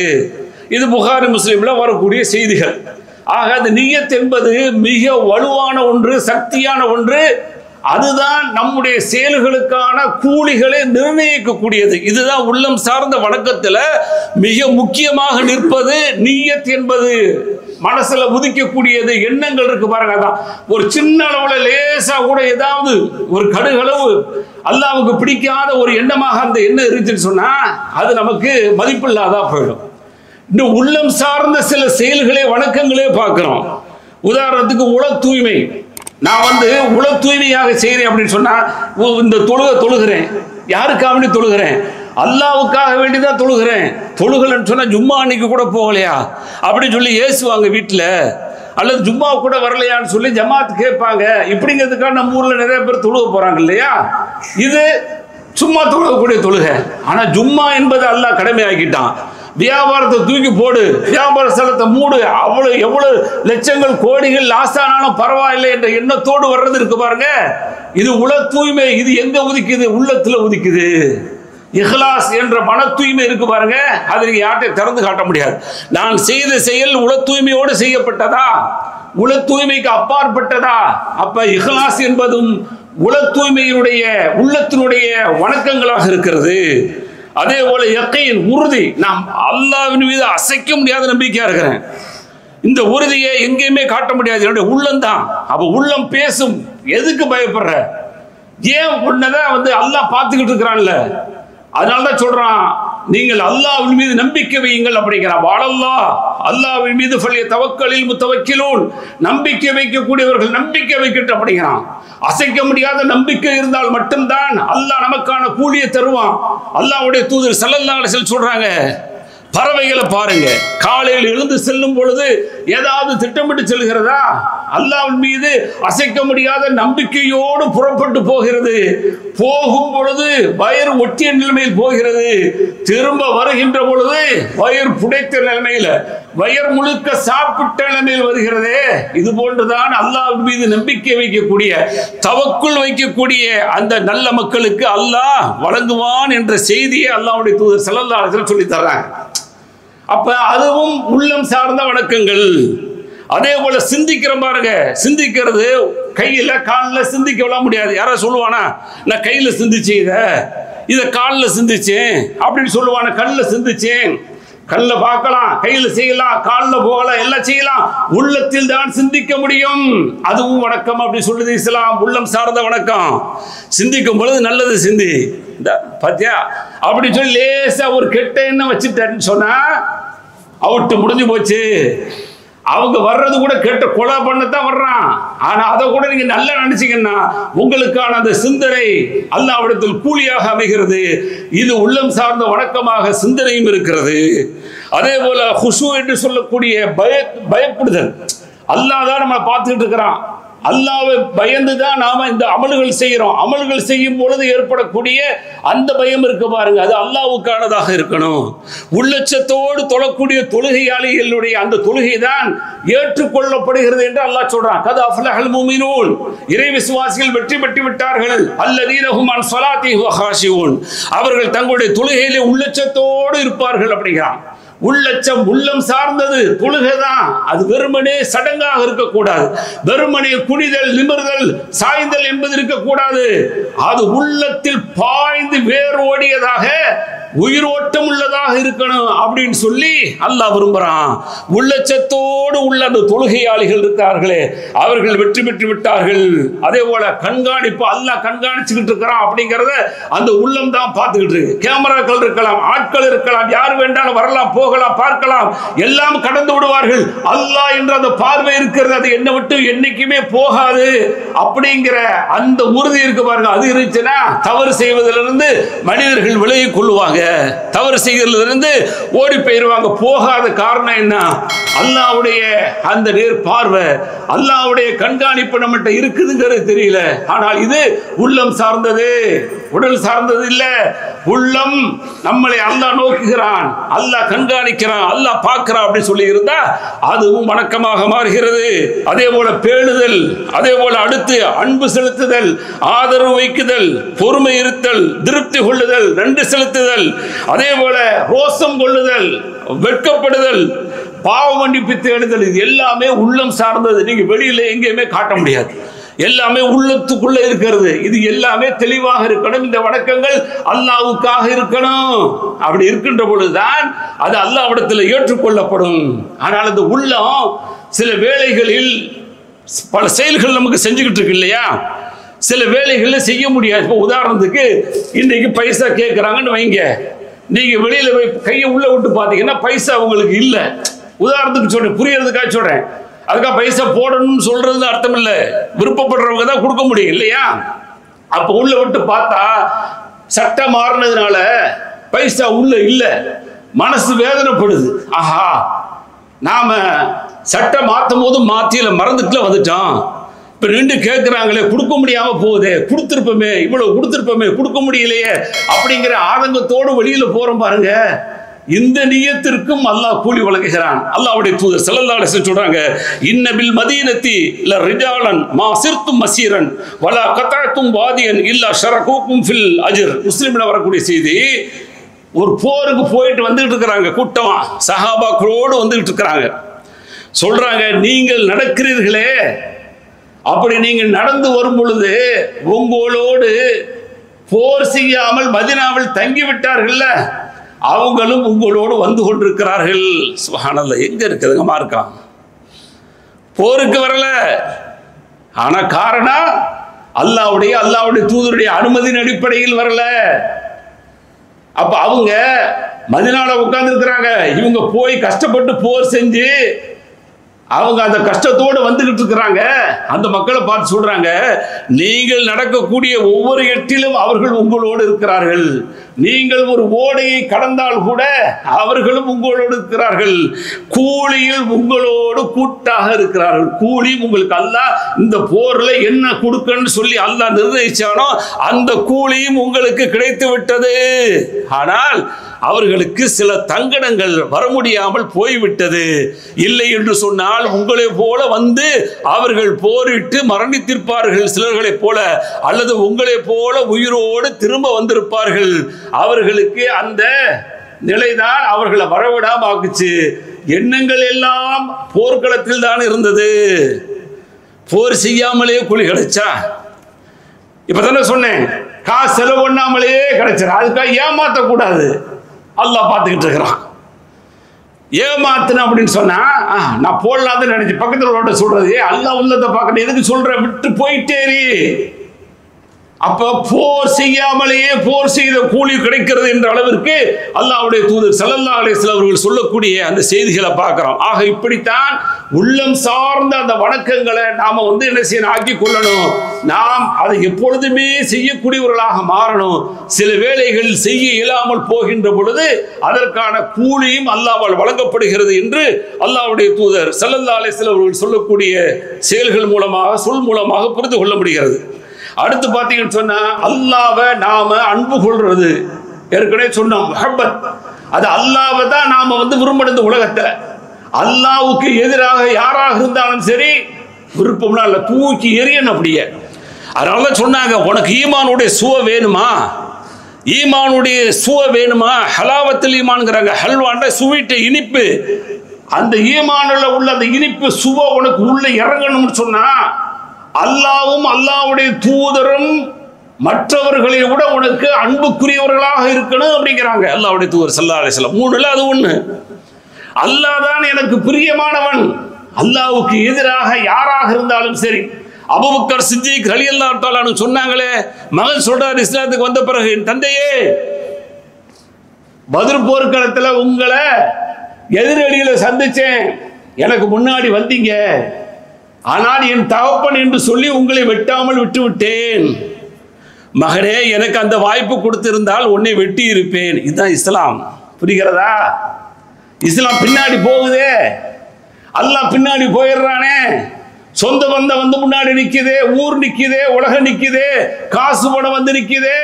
இது புகாரி முஸ்லிம்ல வரக்கூடிய செய்திகள். ஆக அந்த நியத் என்பது மிக வலுவான ஒன்று, சக்தியான ஒன்று. அதுதான் நம்முடைய செயல்களுக்கான கூலிகளை நிர்ணயிக்கக்கூடியது. இதுதான் உள்ளம் சார்ந்த வணக்கத்துல மிக முக்கியமாக நிற்பது. நியத் என்பது மனசுல உதிக்கக்கூடியது. எண்ணங்கள் இருக்கு பாருங்க, அதான் ஒரு சின்ன அளவுல லேசா கூட ஏதாவது ஒரு கடுகளவு அல்லாஹ்வுக்கு பிடிக்காத ஒரு எண்ணமாக அந்த எண்ணம் இருந்துச்சுன்னு சொன்னா அது நமக்கு மதிப்பில்லாதா போயிடும். இந்த உள்ளம் சார்ந்த சில செயல்களே வணக்கங்களே பார்க்கிறோம். உதாரணத்துக்கு உள தூய்மை. நான் உள தூய்மையாக செய்கிறேன் அப்படின்னு சொன்னா, இந்த தொழுகிறேன், யாருக்காக வேண்டி தொழுகிறேன்? அல்லாஹ்வுக்காக வேண்டிதான் தொழுகிறேன். தொழுகலன்னு சொன்னா ஜும்மா அன்னைக்கு கூட போகலையா அப்படின்னு சொல்லி ஏசுவாங்க வீட்டில், அல்லது ஜும்மா கூட வரலையான்னு சொல்லி ஜமாத் கேட்பாங்க. இப்படிங்கிறதுக்காக நம்ம ஊர்ல நிறைய பேர் தொழுக போறாங்க இல்லையா? இது சும்மா தொழுகக்கூடிய தொழுகை. ஆனா ஜும்மா என்பது அல்லாஹ் கடமையாக்கிட்டான். வியாபாரத்தை தூக்கி போடு, வியாபார ஸ்தலத்தை மூடு, அவ்வளவு எவ்வளவு லட்சங்கள் கோடிகள் லாஸ் ஆனாலும் பரவாயில்லை என்ற எண்ணத்தோடு வர்றது இருக்கு பாருங்க. இது உள தூய்மை. இது எங்க உதிக்குது? உள்ளத்துல உதிக்குது. இஹ்லாஸ் என்ற மன தூய்மை இருக்கு பாருங்க, அது நீங்க யார்கிட்ட திறந்து காட்ட முடியாது. நான் செய்த செயல் உள தூய்மையோடு செய்யப்பட்டதா, உள தூய்மைக்கு அப்பாற்பட்டதா? அப்ப இஹ்லாஸ் என்பதும் உள தூய்மையினுடைய உள்ளத்தினுடைய வணக்கங்களாக இருக்கிறது. அதே போல யக்கீன், உறுதி. நாம் அல்லாஹ்வின் மீது அசைக்க முடியாத நம்பிக்கையா இருக்கிறேன். இந்த உறுதியை எங்கேயுமே காட்ட முடியாது, என்னுடைய உள்ளம் தான். அப்ப உள்ளம் பேசும். எதுக்கு பயப்படுற? ஏன் உன்னதான் அல்லாஹ் பார்த்துக்கிட்டு இருக்கிறான்ல, அதனாலதான் சொல்றான், நீங்கள் அல்லாஹ்வின் மீது நம்பிக்கை வையுங்கள் அப்படிங்கிறான். வாழல்லாஹ், அல்லாஹ்வின் மீது ஃபல்ய தவக்கலில் முத்தவக்கிலூன், நம்பிக்கை வைக்கக்கூடியவர்கள் நம்பிக்கை வைக்கட்டும் அப்படிங்கிறான். அசைக்க முடியாத நம்பிக்கை இருந்தால் மட்டும்தான் அல்லாஹ் நமக்கான கூலியை தருவான். அல்லாஹ்வுடைய தூதர் ஸல்லல்லாஹு அலைஹி வஸல்லம் சொல்றாங்க, பறவைகளை பாருங்க, காலையில் எழுந்து செல்லும் பொழுது ஏதாவது திட்டமிட்டு செல்கிறதா? அல்லாஹ்வின் மீது அசைக்க முடியாத நம்பிக்கையோடு புறப்பட்டு போகிறது. போகும் பொழுது வயிறு ஒட்டிய நிலைமையில் போகிறது, திரும்ப வருகின்ற பொழுது வயிறு புடைத்த நிலைமையில, வயிறு முழுக்க சாப்பிட்ட நிலைமையில் வருகிறது. இது போன்றுதான் அல்லாஹ்வின் மீது நம்பிக்கை வைக்கக்கூடிய, தவக்குள் வைக்கக்கூடிய அந்த நல்ல மக்களுக்கு அல்லாஹ் வழங்குவான் என்ற செய்தியை அல்லாஹ்வுடைய தூதர் ஸல்லல்லாஹு அலைஹி வஸல்லம் சொல்லி தர்றாங்க. அப்ப அதுவும் உள்ளம் சார்ந்த வணக்கங்கள். அதே போல சிந்திக்கிற பாருங்க, சிந்திக்கிறது கையில காலில் சிந்திக்க முடியாது. யாராவது சொல்லுவானா நான் கையில சிந்திச்சேன், இதை காலில் சிந்திச்சேன் அப்படின்னு சொல்லுவான. கல்ல சிந்திச்சேன், கல்ல பார்க்கலாம், கையில செய்யலாம், காலில் போகலாம், எல்லாம் செய்யலாம். உள்ளத்தில் தான் சிந்திக்க முடியும். அதுவும் வணக்கம் அப்படி சொல்லுது இஸ்லாம். உள்ளம் சார்ந்த வணக்கம். சிந்திக்கும் பொழுது நல்லது சிந்தி, பாத்தியா அப்படி சொல்லி லேசா ஒரு கெட்ட எண்ணம் வச்சுட்டேன்னு சொன்னா அவுட்டு, முடிஞ்சு போச்சு. அவங்க வர்றது கூட கெட்ட கொலை பண்ணத்தான் வர்றான். ஆனா அதை கூட நீங்க நல்லா நினைச்சீங்கன்னா உங்களுக்கான அந்த சிந்தனை அல்லாஹ்விடத்தில் கூலியாக அமைகிறது. இது உள்ளம் சார்ந்த வணக்கமாக சிந்தனையும் இருக்கிறது. அதே போல குஷு என்று சொல்லக்கூடிய பயப்படுதல். அல்லாஹ் தான் நம்மளை பார்த்துக்கிட்டு இருக்கிறான், அல்லாஹ்வை பயந்துதான் நாம இந்த அமல்கள் செய்கிறோம். அமல்கள் செய்யும் பொழுது ஏற்படக்கூடிய அந்த பயம் இருக்கு பாருங்க, அது அல்லாஹ்வுக்கானதாக இருக்கணும். உள்ளச்சத்தோடு தொழக்கூடிய தொழுகையாளிகளுடைய அந்த தொழுகை தான் ஏற்றுக்கொள்ளப்படுகிறது என்று அல்லாஹ் சொல்றான். கத் அஃப்லஹல் முஃமினூன், இறை விசுவாசிகள் வெற்றி பெற்று விட்டார்கள். அல்லதீன ஹும் அன் ஸலாத்திஹி காஷிஊன், அவர்கள் தங்களுடைய தொழுகையிலே உள்ளச்சத்தோடு இருப்பார்கள் அப்படிங்கிறான். உள்ளச்சம் உள்ளம் சார்ந்தது தொழுகைதான். அது வெறுமனே சடங்காக இருக்கக்கூடாது, வெறுமனே குனிதல் நிமிர்தல் சாய்ந்தல் என்பது இருக்கக்கூடாது. அது உள்ளத்தில் பாய்ந்து வேர் ஓடியதாக உயிரோட்டம் உள்ளதாக இருக்கணும் அப்படின்னு சொல்லி அல்லாஹ் விரும்புறான். உள்ளச்சத்தோடு உள்ள அந்த தொழுகையாளிகள் இருக்கார்களே அவர்கள் வெற்றி பெற்று விட்டார்கள். அதே போல கண்காணிப்பு, அல்லாஹ் கண்காணிச்சுக்கிட்டு இருக்கிறான் அப்படிங்கிறத அந்த உள்ளம் தான் பார்த்துக்கிட்டு இருக்கு. கேமராக்கள் இருக்கலாம், ஆட்கள் இருக்கலாம், யார் வேண்டாலும் வரலாம், போகலாம், பார்க்கலாம், எல்லாம் கடந்து விடுவார்கள். அல்லாஹ் என்ற அந்த பார்வை இருக்கிறது, அது என்னை விட்டு என்னைக்குமே போகாது அப்படிங்கிற அந்த உறுதி இருக்கு பாருங்க. அது இருந்துச்சுன்னா தவறு செய்வதிலிருந்து மனிதர்கள் விலகிக் கொள்ளுவாங்க. தவறு செய்கிறதுல இருந்து ஓடி போயிருவாங்க. போகாத காரணம் என்ன? அல்லாஹ்வுடைய அந்த நேர் பார்வை, அல்லாஹ்வுடைய கண்காணிப்பு நம்மகிட்ட இருக்குதுங்கிறது தெரியல. ஆனால் இது உள்ளம் சார்ந்தது, உடல் சார்ந்தது இல்ல. உள்ளம் நம்மளை அல்லாஹ் நோக்குகிறான், அல்லாஹ் கண்காணிக்கிறான், அல்லாஹ் பார்க்கிறான் அப்படி சொல்லி இருந்தா அதுவும் வணக்கமாக மாறுகிறது. அதே போல பேணுதல், அதே போல அடுத்து அன்பு செலுத்துதல், ஆதரவு வைக்குதல், பொறுமை இருத்தல், திருப்தி கொள்ளுதல், நன்றி செலுத்துதல், அதே போல ரோசம் கொள்ளுதல், வெட்கப்படுதல், பாவ மன்னிப்பு தேடுதல், இது எல்லாமே உள்ளம் சார்ந்தது. நீங்க வெளியில எங்கேயுமே காட்ட முடியாது, எல்லாமே உள்ளத்துக்குள்ள இருக்கிறது. இது எல்லாமே தெளிவாக இருக்கணும். இந்த வணக்கங்கள் அல்லாஹ்வுக்காக இருக்கணும். அப்படி இருக்கின்ற பொழுதுதான் அது அல்லாஹ்விடத்தில் ஏற்றுக்கொள்ளப்படும். ஆனால் அந்த உள்ளம் சில வேளைகளில் பல செயல்கள் நமக்கு செஞ்சுக்கிட்டு இருக்கு இல்லையா, சில வேலைகளில் செய்ய முடியாது. இப்போ உதாரணத்துக்கு இன்னைக்கு பைசா கேட்குறாங்கன்னு வைங்க, நீங்க வெளியில போய் கையை உள்ள விட்டு பார்த்தீங்கன்னா பைசா உங்களுக்கு இல்லை. உதாரணத்துக்கு சொல்றேன், புரியறதுக்காக சொல்றேன். அதுக்காக பைசா போடணும்னு சொல்றது அர்த்தம் இல்லை, விருப்பப்படுறவங்க தான் கொடுக்க முடியும் இல்லையா. அப்ப உள்ள விட்டு பார்த்தா சட்டம் மாறினதுனால பைசா உள்ள இல்லை, மனசு வேதனைப்படுது. ஆஹா, நாம சட்டம் மாற்றும் போது மாத்தியில மறந்துட்டுல வந்துட்டோம். இப்ப நின்று கேட்கிறாங்களே, கொடுக்க முடியாம போகுதே, கொடுத்திருப்போமே, இவ்வளவு கொடுத்திருப்போமே, கொடுக்க முடியலையே அப்படிங்கிற ஆதங்கத்தோடு வெளியில போறோம் பாருங்க. இந்த நியத்திற்கும் அல்லாஹ் கூலி வழங்குகிறான். அல்லாஹ்வுடைய தூதர் ஸல்லல்லாஹு அலைஹி வஸல்லம் சொல்றாங்க, இன்ன பில் மதீனத்தி லரிஜாலன் மா சிர்தும் மசீரன் வலா கதஅதும் வாதியன் இல்லா ஷரகூக்கும் ஃபில் அஜ்ர். முஸ்லிம்ல வரக்கூடிய செய்தி. ஒரு போருக்கு போயிட்டு வந்துட்டு இருக்கிறாங்க, கூட்டமா சஹாபாக்களோடு வந்துட்டு இருக்கிறாங்க. சொல்றாங்க, நீங்கள் நடக்கிறீர்களே, அப்படி நீங்கள் நடந்து வரும் பொழுது உங்களோடு போர் செய்யாமல் மதீனாவில் தங்கி விட்டார்கள், அவங்களும் உங்களோடு வந்து கொண்டிருக்கிறார்கள். சுப்ஹானல்லாஹ். எங்க இருக்குதுங்க மார்க்கம்? போருக்கு வரல. ஆனா காரணம் அல்லாஹ்வுடைய தூதருடைய அனுமதியின் அடிப்படையில் வரல. அப்ப அவங்க மதீனால உட்கார்ந்து இருக்கிறாங்க, இவங்க போய் கஷ்டப்பட்டு போர் செஞ்சு அவங்க அந்த கஷ்டத்தோடு வந்துகிட்டு இருக்கிறாங்க. அந்த மக்களை பார்த்து சொல்றாங்க, நீங்கள் நடக்கக்கூடிய ஒவ்வொரு எட்டிலும் அவர்கள் உங்களோடு இருக்கிறார்கள். நீங்கள் ஒரு ஓடையை கடந்தால் கூட அவர்களும் உங்களோடு இருக்கிறார்கள். கூலியில் உங்களோடு கூட்டாக இருக்கிறார்கள். கூலி உங்களுக்கு அல்லாஹ் இந்த போர்ல என்ன கொடுக்கன்னு சொல்லி அல்லாஹ் நிர்ணயிச்சானோ அந்த கூலியும் உங்களுக்கு கிடைத்து விட்டது. ஆனால் அவர்களுக்கு சில தங்கடங்கள் வர முடியாமல் போய்விட்டது. இல்லை என்று சொன்னால் உங்களை போல வந்து அவர்கள் போரிட்டு மரணித்திருப்பார்கள் சிலர்களைப் போல, அல்லது உங்களை போல உயிரோடு திரும்ப வந்திருப்பார்கள். அவர்களுக்கு அந்த நிலைதான் அவர்களை வரவிடாம ஆக்குச்சு. எண்ணங்கள் எல்லாம் போர்க்களத்தில் தான் இருந்தது. போர் செய்யாமலே கூலி கிடைச்சா? இப்பதானே சொன்னேன், காசு செலவு பண்ணாமலே கிடைச்சிடும். அதுக்காக ஏமாற்றக்கூடாது. அல்லாஹ் பார்த்துக்கிட்டு இருக்கிறான். ஏமாத்தின அப்படின்னு சொன்னா நான் போடலான்னு நினைச்சு பக்கத்துல சொல்றது, அல்லாஹ் உள்ளத்தை பார்க்கணும், எதுக்கு சொல்ற, விட்டு போயிட்டேரி. அப்ப போர் செய்யாமலேயே போர் செய்த கூலி கிடைக்கிறது என்ற அளவிற்கு அல்லாஹ்வுடைய தூதர் ஸல்லல்லாஹு அலைஹி வஸல்லம் அவர்கள் சொல்லக்கூடிய அந்த செய்திகளை பார்க்கிறோம். ஆக இப்படித்தான் உள்ளம் சார்ந்த அந்த வணக்கங்களை நாம என்ன செய்யணும், ஆக்கி கொள்ளணும். நாம் அதை எப்பொழுதுமே செய்யக்கூடியவர்களாக மாறணும். சில வேளைகள் செய்ய இயலாமல் போகின்ற பொழுது அதற்கான கூலியும் அல்லாஹ்வால் வழங்கப்படுகிறது என்று அல்லாஹ்வுடைய தூதர் ஸல்லல்லாஹு அலைஹி வஸல்லம் அவர்கள் சொல்லக்கூடிய செயல்கள் மூலமாக, சொல் மூலமாக புரிந்து கொள்ள முடிகிறது. அடுத்து பார்த்தீங்கன்னு சொன்னா, அல்லாஹ்வை நாம அன்பு கொள்றது, ஏற்கனவே சொன்னோம் முஹப்பத், அது அல்லாஹ்வை தான் நாம விரும்பணும். இந்த உலகத்துல அல்லாஹ்வுக்கு எதிராக யாராக இருந்தாலும் சரி விருப்பம்னா இல்ல, தூக்கி எரியணும் அப்படியே. அதனால சொன்னாங்க, உனக்கு ஈமானுடைய சுவை வேணுமா, ஈமானுடைய சுவை வேணுமா, ஹலாவத்தில் ஈமான்ங்கிறாங்க. ஹல்வாண்ட சுவீட்டு, இனிப்பு. அந்த ஈமானுல உள்ள அந்த இனிப்பு சுவை உனக்கு உள்ள இறங்கணும்னு சொன்னா அல்லாஹ்வும் அல்லாஹ்வுடைய தூதரும் மற்றவர்களை விட உனக்கு அன்புக்குரியவர்களாக இருக்கணும் அப்படிங்கிறாங்க அல்லாஹ்வுடைய தூதர் ஸல்லல்லாஹு அலைஹி வஸல்லம். மூணுல அது ஒண்ணு. அல்லாஹ் தான் எனக்கு பிரியமானவன். அல்லாஹ்வுக்கு எதிராக யாராக இருந்தாலும் சரி. அபூபக்கர் சித்திக் ரலியல்லாஹு தஆலா அன்ஹு சொன்னாங்களே, மகன் சொல்றார் இஸ்லாத்துக்கு வந்த பிறகு, என் தந்தையே, பத்ர் போர்க்களத்துல உங்களை எதிரடிகளை சந்திச்சேன், எனக்கு முன்னாடி வந்தீங்க, ஆனால் என் தகப்பன் என்று சொல்லி உங்களை வெட்டாமல் விட்டு விட்டேன். மகனே, எனக்கு அந்த வாய்ப்பு கொடுத்திருந்தால் உன்னை வெட்டி இருப்பேன். இதுதான் இஸ்லாம். புரிகிறதா? இஸ்லாம் பின்னாடி போகுதே, அல்லாஹ் பின்னாடி போயிடுறானே. சொந்த பந்தம் வந்து முன்னாடி நிக்குதே, ஊர் நிக்குதே, உலகம் நிக்குதே, காசு பணம் வந்து நிக்குதே,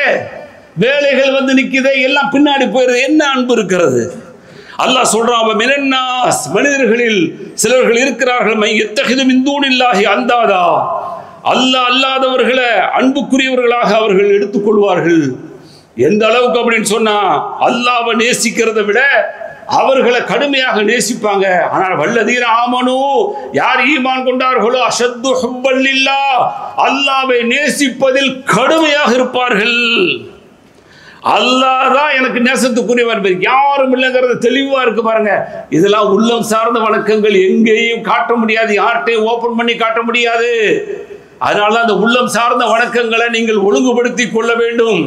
வேலைகள் வந்து நிக்குதே, எல்லாம் பின்னாடி போயிடுது. என்ன அன்பு இருக்கிறது? அல்லாஹ் சொல்றான், மினன்னாஸ், மனிதர்களில் சிலர்கள் இருக்கிறார்கள், மை யத்தஹிது மின் தூனில்லாஹி அந்தாதா, அல்லாஹ் அல்லாதவர்களை அன்புக்குரியவர்களாக அவர்கள் எடுத்துக்கொள்வார்கள். எந்த அளவுக்கு அப்படின்னு சொன்னா, அல்லாஹ்வை நேசிக்கிறதை விட அவர்களை கடுமையாக நேசிப்பாங்க. ஆனால் வல்லதீன ஆமனு, யார் ஈமான் கொண்டார்களோ, அஷத்து ஹுப்பன் லில்லாஹ், அல்லாஹ்வை நேசிப்பதில் கடுமையாக இருப்பார்கள். அல்லாஹ் தான் எனக்கு நேசத்துக்குரியவர், யாரும் இல்லைங்கிறது தெளிவா இருக்கு பாருங்க. இதெல்லாம் உள்ளம் சார்ந்த வணக்கங்கள், எங்கேயும் காட்ட முடியாது, யார்கிட்டையும் ஓபன் பண்ணி காட்ட முடியாது. அதனால அந்த உள்ளம் சார்ந்த வணக்கங்களை நீங்கள் ஒழுங்குபடுத்தி கொள்ள வேண்டும்,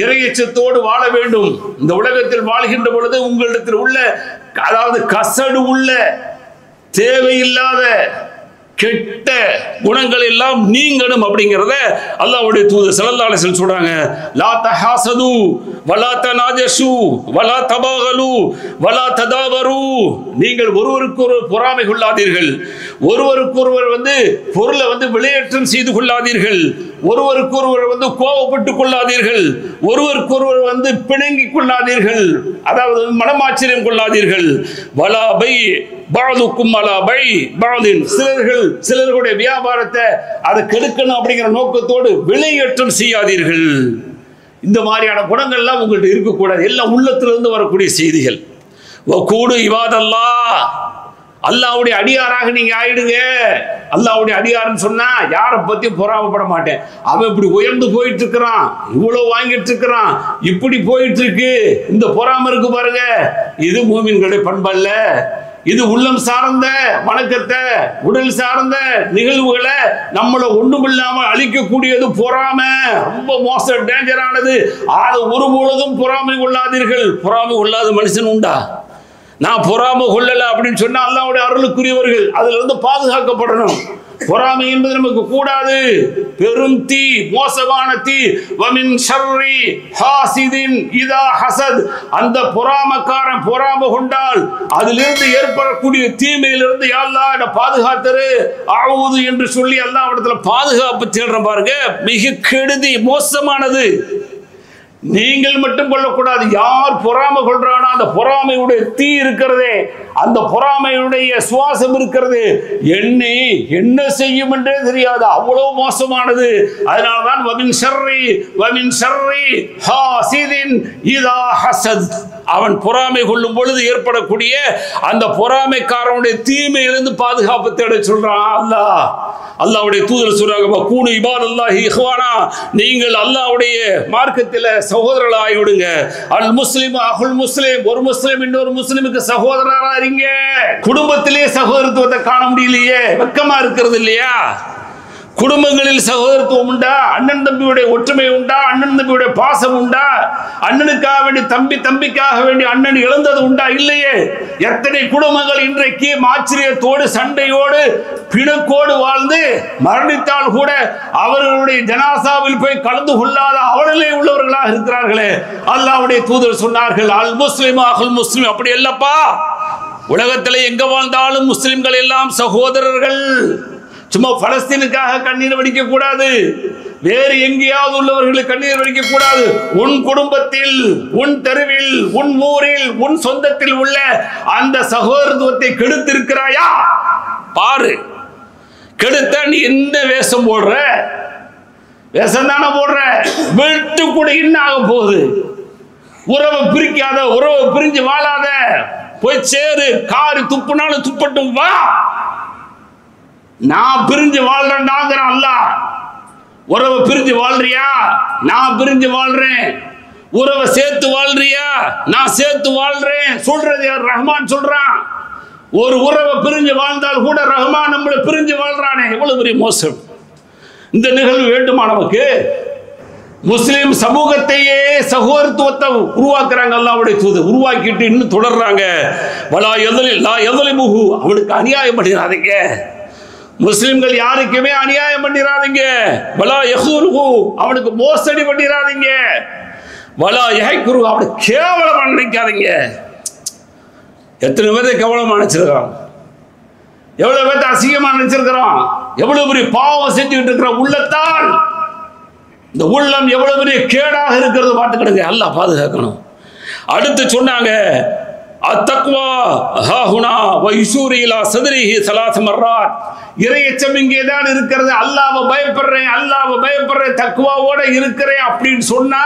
இறையச்சத்தோடு வாழ வேண்டும். இந்த உலகத்தில் வாழ்கின்ற பொழுது உங்களிடத்தில் உள்ள, அதாவது கசடு உள்ள, தேவையில்லாத கெட்ட குணங்கள் எல்லாம் நீங்கணும் அப்படிங்கறத அல்லாஹ்வுடைய தூதர் ஸல்லல்லாஹு அலைஹி வஸல்லம் சொல்றாங்க. லா தஹாசது வலா தனாஜஷு வலா தபாகலு வலா ததாபரு, நீங்கள் ஒருவருக்கொருவர் பொறாமை கொள்ளாதீர்கள், ஒருவருக்கொருவர் பொருளை விளையாட்டம் செய்து கொள்ளாதீர்கள், ஒருவருக்கொருவர் கோபப்பட்டுக் கொள்ளாதீர்கள், ஒருவருக்கொருவர் பிணங்கிக் கொள்ளாதீர்கள், அதாவது மனமாச்சரியம் கொள்ளாதீர்கள். வலா பை பாதுக்கும் அலா பை பாதின், சிலர்களுடைய வியாபாரத்தை அதை கெடுக்கணும் அப்படிங்கிற நோக்கத்தோடு விலையேற்றம் செய்யாதீர்கள். இந்த மாதிரியான குணங்கள்லாம் உங்கள்கிட்ட இருக்கக்கூடாது. எல்லாம் உள்ளத்திலிருந்து வரக்கூடிய செய்திகள். கூடு இவாதல்லாஹ், அல்லாஹ்வுடைய அடியாராக நீங்க ஆயிடுங்க. அல்லாஹ்வுடைய அடியார்னு சொன்னா யாரை பத்தி பொறாமப்பட மாட்டேன். அவன் இப்படி உயர்ந்து போயிட்டு இருக்கிறான், இவ்வளவு வாங்கிட்டு இருக்கிறான், இப்படி போயிட்டு இருக்கு, இந்த பொறாம இருக்கு பாருங்க, இது மூமின்களுடைய பண்பல்ல. இது உள்ளம் சார்ந்த வணக்கத்தை, உடல் சார்ந்த நிகழ்வுகளை நம்மளை ஒண்ணுமில்லாம அழிக்கக்கூடியது பொறாமை. ரொம்ப மோசம், டேஞ்சரானது. அது ஒரு பொழுதும் பொறாமை கொள்ளாதீர்கள். பொறாமை கொள்ளாத மனுஷன் உண்டா? நான் பொறாமை கொள்ளல அப்படின்னு சொன்னா அல்லாஹ்வுடைய அருளுக்குரியவர்கள் அதுல இருந்து பாதுகாக்கப்படணும். பொறாமை என்பது நமக்கு கூடாது. பெரும் தீ, மோசமான தீ. வமின் ஷர்ரி ஹாசிதின் இதா ஹசத், அந்த பொறாமக்காரன் பொறாமை கொண்டால் அதிலிருந்து ஏற்படக்கூடிய தீமையிலிருந்து யா அல்லாஹ் என்னை பாதுகாத்தரு அஊது என்று சொல்லி அல்லாஹ்விடத்துல பாதுகாப்பு தேடுறோம் பாருங்க. மிக கெடுதி, மோசமானது. நீங்கள் மட்டும் கொள்ளக்கூடாது. யார் பொறாமை கொள்றானோ அந்த பொறாமையுடைய தீ இருக்கிறதே, அந்த பொறாமையுடைய சுவாசம் இருக்கிறது, என்ன செய்யும் என்றே தெரியாது, அவ்வளவு மோசமானது. அதனால்தான் வமின் ஷர்ரி ஹாசிதின் இதா ஹஸத், அவன் பொறாமை கொள்ளும் பொழுது ஏற்படக்கூடிய அந்த பொறாமைக்காரனுடைய தீமையிலிருந்து பாதுகாப்பு தேட சொல்றான் அல்லாஹ். அல்லாஹ்வுடைய தூதர் சொல்றாங்க, கூனு இபாதல்லாஹி இஹ்வானா, நீங்கள் அல்லாஹ்வுடைய மார்க்கத்தில் சகோதரர்களாய் விடுங்க. அல் முஸ்லிம் அஹுல் முஸ்லிம், ஒரு முஸ்லிம் இன்னொரு முஸ்லிமுக்கு சகோதரரா இருங்க. குடும்பத்திலே சகோதரத்துவத்தை காண முடியலையே, வெக்கமா இருக்கிறது இல்லையா? குடும்பங்களில் சகோதரத்துவம் உண்டா? அண்ணன் தம்பியுடைய ஒற்றுமை உண்டா? அண்ணன் தம்பியுடைய பாசம் உண்டா? அண்ணனுக்காக வேண்டி தம்பிக்காக வேண்டி அண்ணன் இழந்தது உண்டா? இல்லையே. எத்தனை குடும்பங்கள் இன்றைக்கு ஆச்சரியத்தோடு, சண்டையோடு, பிணக்கோடு வாழ்ந்து மரணித்தால் கூட அவர்களுடைய ஜனாசாவில் போய் கலந்து கொள்ளாத அவர்களே உள்ளவர்களாக இருக்கிறார்களே. அல்லாஹ்வுடைய தூதர் சொன்னார்கள், அல் முஸ்லிம் அஹுல் முஸ்லிம். அப்படி இல்லப்பா, உலகத்தில் எங்க வாழ்ந்தாலும் முஸ்லிம்கள் எல்லாம் சகோதரர்கள். சும்மா பலஸ்தீனுக்காக கண்ணீர் வடிக்க கூடாது, வேறு எங்கேயாவது உள்ளவர்களுக்கு கண்ணீர் வடிக்க கூடாது. உன் குடும்பத்தில், உன் தெருவில், உன் ஊரில், உன் சொந்தத்தில் உள்ள அந்த சகோதரத்துவத்தை கெடுத்திருக்கிறாயா பாரு. கெடுத்த நீ என்ன வேஷம் போடுற? வேஷம் தானே போடுற. விட்டு கூட என்ன ஆக போகுது? உறவை பிரிக்காத, உறவை பிரிஞ்சு வாழாத, போய் சேரு. காரி துப்புனாலும் துப்பட்டும், வா. நான் பிரிஞ்சு வாழ்றேன்டாங்கிறான் அல்லாஹ். உறவை பிரிஞ்சு வாழ்றியா? நான் பிரிஞ்சு வாழ்றேன். உறவை சேர்த்து வாழ்றியா? நான் சேர்த்து வாழ்றேன். சொல்றது யார்? ரஹ்மான் சொல்றான். ஒரு உறவை பிரிஞ்சு வாழ்ந்தால் கூட ரஹ்மான் நம்மளை பிரிஞ்சு வாழ்றானே, எவ்வளவு பெரிய மோசம். இந்த நிகழ்வு வேண்டுமா நமக்கு? முஸ்லிம் சமூகத்தையே சகோதரத்துவத்தை உருவாக்குறாங்க அல்லாஹ்வுடைய தூதர். உருவாக்கிட்டு இன்னும் தொடர்றாங்க. வலா யதலிமுஹு, அவனுக்கு அநியாயம் பண்ணிடாதீங்க. முஸ்லிம்கள் யாருக்குமே அநியாயம் பண்ணிடாதீங்க. வலா யஹூலுஹு, அவனுக்கு மோசடி பண்ணிடாதீங்க. வலா யஹ்குரு, அவனை கேவலமா நினைக்காதீங்க. எத்தனை பேரை கேவலமா நினைச்சிருக்கிறோம், எவ்வளவு பேர்த்த அசிங்கமா நினைச்சிருக்கிறோம், எவ்வளவு பெரிய பாவம் செஞ்சுக்கிட்டு இருக்கிற உள்ளத்தால் இந்த உள்ளம் எவ்வளவு பெரிய கேடாக இருக்கிறது பார்த்துக்கிடுங்க. அல்லாஹ் பாதுகாக்கணும். அடுத்து சொன்னாங்க அத்தக்வா ஹாஹுனா வயுசூரி இலா சத்ரிஹி ஸலாஸ மர்ராத், இறையச்சம் இங்கே தான் இருக்கிறது, அல்லாஹ்வை பயப்படுறேன், அல்லாஹ்வை பயப்படுறேன், தக்வாவோட இருக்கிறேன் அப்படின்னு சொன்னா,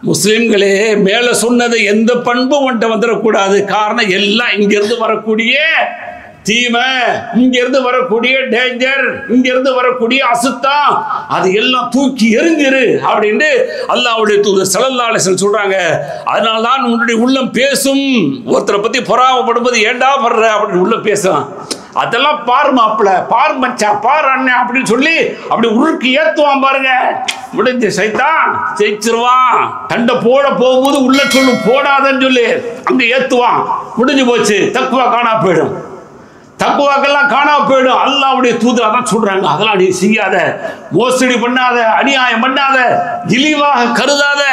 முஸ்லிம்களே மேல சொன்னது எந்த பண்பும் வந்துடக்கூடாது. காரணம் எல்லாம் இங்கிருந்து வரக்கூடிய தீமை, இங்கிருந்து வரக்கூடிய டேஞ்சர், இங்கிருந்து வரக்கூடிய அசுத்தம், அது எல்லாம் தூக்கி எறிஞ்சிரு அப்படின்னு அல்லாஹ்வுடைய தூதர் ஸல்லல்லாஹு அலைஹி வஸல்லம் சொல்றாங்க. அதனால தான் உன்னுடைய உள்ளம் பேசும். ஒருத்தரை பத்தி பொறாமப்படும்போது ஏண்டா படுற அப்படின்னு உள்ள பேசும். அதெல்லாம் பாரு மாப்பிள, பாரு மச்சான், பாரு அண்ணன் அப்படின்னு சொல்லி அப்படி உருக்கு ஏத்துவான் பாருங்க. முடிஞ்ச சைத்தான் ஜெயிச்சிருவான். தண்டை போட போகும்போது உள்ள சொல்லு போடாதன்னு சொல்லி அங்க ஏத்துவான். முடிஞ்சு போச்சு, தக்குவா காணா போயிடும், தக்குவாக்கெல்லாம் காணா போயிடும். அல்லாஹ்வுடைய தூதர் அதான் சொல்றாங்க, அதெல்லாம் நீ செய்யாத, மோசடி பண்ணாத, அநியாயம் பண்ணாத, இழிவாக கருதாத.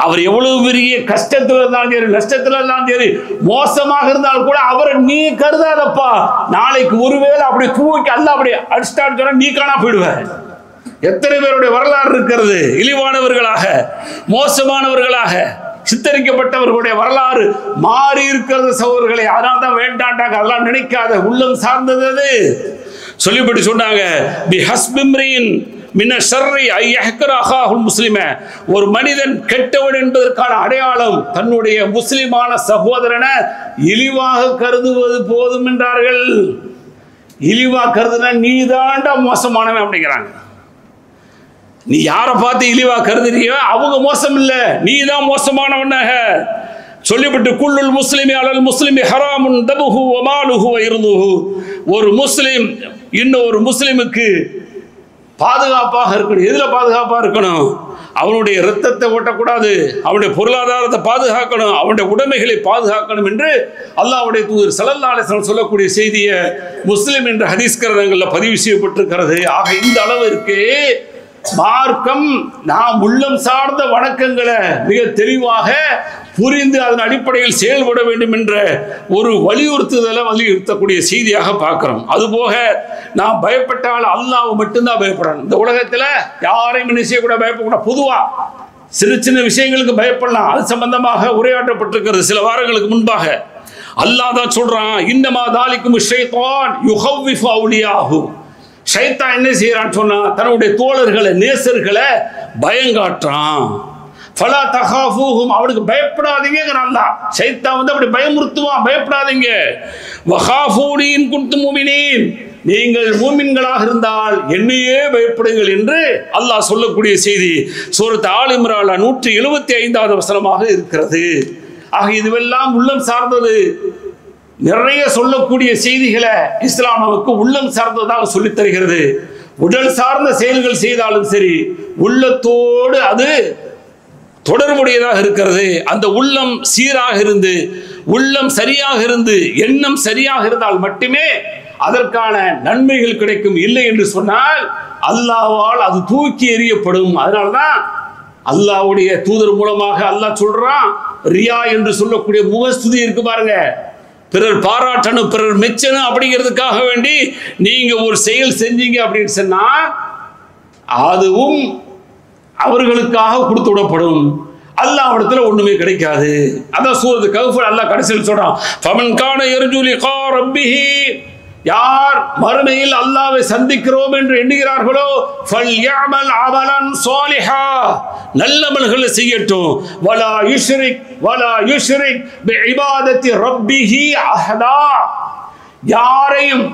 அவர் எவ்வளவு பெரிய கஷ்டத்தில் இருந்தாலும் சரி, நஷ்டத்தில் இருந்தாலும் சரி, மோசமாக இருந்தாலும் கூட அவரை நீ கருதாதப்பா. நாளைக்கு ஒருவேளை அப்படி தூக்கி அல்லாஹ் அப்படி அடிஸ்டான்னு சொன்னா நீ காணா போயிடுவ. எத்தனை பேருடைய வரலாறு இருக்கிறது, இழிவானவர்களாக மோசமானவர்களாக சித்தரிக்கப்பட்டவர்களுடைய வரலாறு மாறி இருக்கிறது சகோதரர்களே. அதனால தான் வேண்டாண்டாங்க, அதெல்லாம் நினைக்காத, உள்ளம் சார்ந்தது அது. சொல்லிப்படி சொன்னாங்க பி ஹஸ்பிம்ரின் மின ஷர்ரி ஐ யஹ்கர அஹாஹுல் முஸ்லிம, ஒரு மனிதன் கெட்டவன் என்பதற்கான அடையாளம் தன்னுடைய முஸ்லிமான சகோதரனை இழிவாக கருதுவது போதும் என்றார்கள். இழிவா கருதுனா நீ தாண்டா மோசமானவன் அப்படிங்கிறாங்க. நீ யாரை பார்த்து இழிவா கருதுறியோ அவங்க மோசம் இல்ல, நீ தான் மோசமானவனாக சொல்லிவிட்டு குல்லுல் முஸ்லிமி அலல் முஸ்லிமி ஹராமுன் தபுஹு வ மாலுஹு வ இர்துஹு, ஒரு முஸ்லிம் இன்னொரு முஸ்லிமுக்கு பாதுகாப்பாக இருக்கணும். எதுல பாதுகாப்பா இருக்கணும்? அவனுடைய இரத்தத்தை ஓட்டக்கூடாது, அவனுடைய பொருளாதாரத்தை பாதுகாக்கணும், அவனுடைய உடைமைகளை பாதுகாக்கணும் என்று அல்லாஹ்வுடைய தூதர் ஸல்லல்லாஹு அலைஹி வஸல்லம் சொல்லக்கூடிய செய்தியை முஸ்லிம் என்ற ஹதீஸ் கிரந்தங்களில் பதிவு செய்யப்பட்டிருக்கிறது. ஆக இந்த அளவிற்கு மார்க்கம் நாம் உள்ளம் சார்ந்த வணக்கங்களை மிக தெளிவாக புரிந்து அதன் அடிப்படையில் செயல்பட வேண்டும் என்ற ஒரு வலியுறுத்தக்கூடிய செய்தியாக பார்க்கிறோம். அதுபோக நாம் பயப்பட்டால் அல்லாஹ்வை மட்டும்தான் பயப்படணும். இந்த உலகத்தில் யாரையும் என்ன செய்யக்கூட பயப்படக்கூடாது. பொதுவாக சின்ன சின்ன விஷயங்களுக்கு பயப்படலாம். அது சம்பந்தமாக உரையாற்றப்பட்டிருக்கிறது சில வாரங்களுக்கு முன்பாக. அல்லாஹ் தான் சொல்றான், இன்னமா தாலிக்கும் ஷைத்தான் யுஹவ்விஃபு அவுலியாஹு, ஷைத்தான் என்ன செய்யறான்னு சொன்னா தன்னுடைய தோழர்களை நேசர்களை பயங்காட்டுறான். ஃபலா தகாஃபூஹும், அவனுக்கு பயப்படாதீங்கங்கறான் அல்லாஹ். ஷைத்தான் வந்து அப்படி பயமுறுத்துவான், பயப்படாதீங்க. வகாஃபூனி இன் குன்தும் முஃமினீன், நீங்கள் மூமின்களாக இருந்தால் என்னையே பயப்படுங்கள் என்று அல்லாஹ் சொல்லக்கூடிய செய்தி சூரத் ஆல் இம்ரான் 175வது வசனமாக இருக்கிறது. ஆக இதுவெல்லாம் உள்ளம் சார்ந்தது. நிறைய சொல்லக்கூடிய செய்திகளை இஸ்லாம் நமக்கு உள்ளம் சார்ந்ததாக சொல்லித் தருகிறது. உடல் சார்ந்த செயல்கள் செய்தாலும் சரி, உள்ளத்தோடு அது தொடர்புடையதாக இருக்கிறது. அந்த உள்ளம் சீராக இருந்து, உள்ளம் சரியாக இருந்து, எண்ணம் சரியாக இருந்தால் மட்டுமே அதற்கான நன்மைகள் கிடைக்கும். இல்லை என்று சொன்னால் அல்லாஹ்வால் அது தூக்கி எறியப்படும். அதனால்தான் அல்லாஹ்வுடைய தூதர் மூலமாக அல்லாஹ் சொல்றான், ரியா என்று சொல்லக்கூடிய முகஸ்துதி இருக்கு பாருங்க, பிறர் பாராட்டணும், பிறர் மெச்சணும் அப்படிங்கிறதுக்காக வேண்டி நீங்க ஒரு செயல் செஞ்சீங்க அப்படின்னு சொன்னா அதுவும் அவர்களுக்காக கொடுத்து விடப்படும். அல்லாஹ்விடத்துல ஒண்ணுமே கிடைக்காது. அதான் சூரத் கஹ்ஃப் அல்லாஹ் கடைசியில் சொல்றான், ஃபமன் கான யர்ஜு லிகா ரப்பிஹி, யார் மறுமையில் அல்லாஹ்வை சந்திக்கிறோம் என்று எண்ணுகிறார்களோ ஃபல்யஅமல் அமலன் ஸாலிஹா, நல்ல அமல்களை செய்யட்டும். வலா யுஷ்ரிக் பிஇபாதத்தி ரப்பிஹி அஹதா, யாரையும்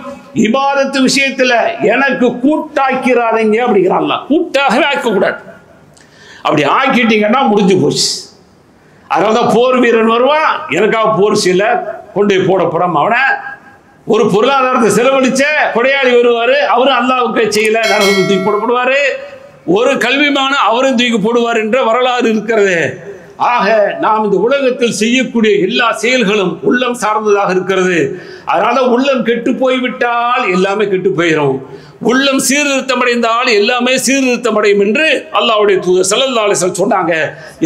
இபாதத்து விஷயத்துல எனக்கு கூட்டாக்கிறாதீங்க அப்படிங்கிறான் அல்லாஹ். கூட்டாகவே ஆக்கக்கூடாது. அப்படி ஆக்கிட்டீங்கன்னா முடிஞ்சு போச்சு. அதனால்தான் போர் வீரன் வருவான், எனக்காக போர் செய்யல கொண்டு போடப்படும், அவனை ஒரு பொருளாதாரத்தை செலவழிச்ச கொடையாளி வருவாரு, அவரும் அல்லாஹ்வுக்கு செய்யல நரகத்துக்கு தூக்கி போடப்படுவாரு. ஒரு கல்விமான அவரும் தூக்கி போடுவார் என்ற வரலாறு இருக்கிறது. ஆக நாம் இந்த உலகத்தில் செய்யக்கூடிய எல்லா செயல்களும் உள்ளம் சார்ந்ததாக இருக்கிறது. அதனால உள்ளம் கெட்டு போய்விட்டால் எல்லாமே கெட்டு போயிடும், உள்ளம் சீர்திருத்தம் அடைந்தால் எல்லாமே சீர்திருத்தம் அடையும் என்று அல்லாஹ்வுடைய தூதர் ஸல்லல்லாஹு அலைஹி வஸல்லம் சொன்னாங்க.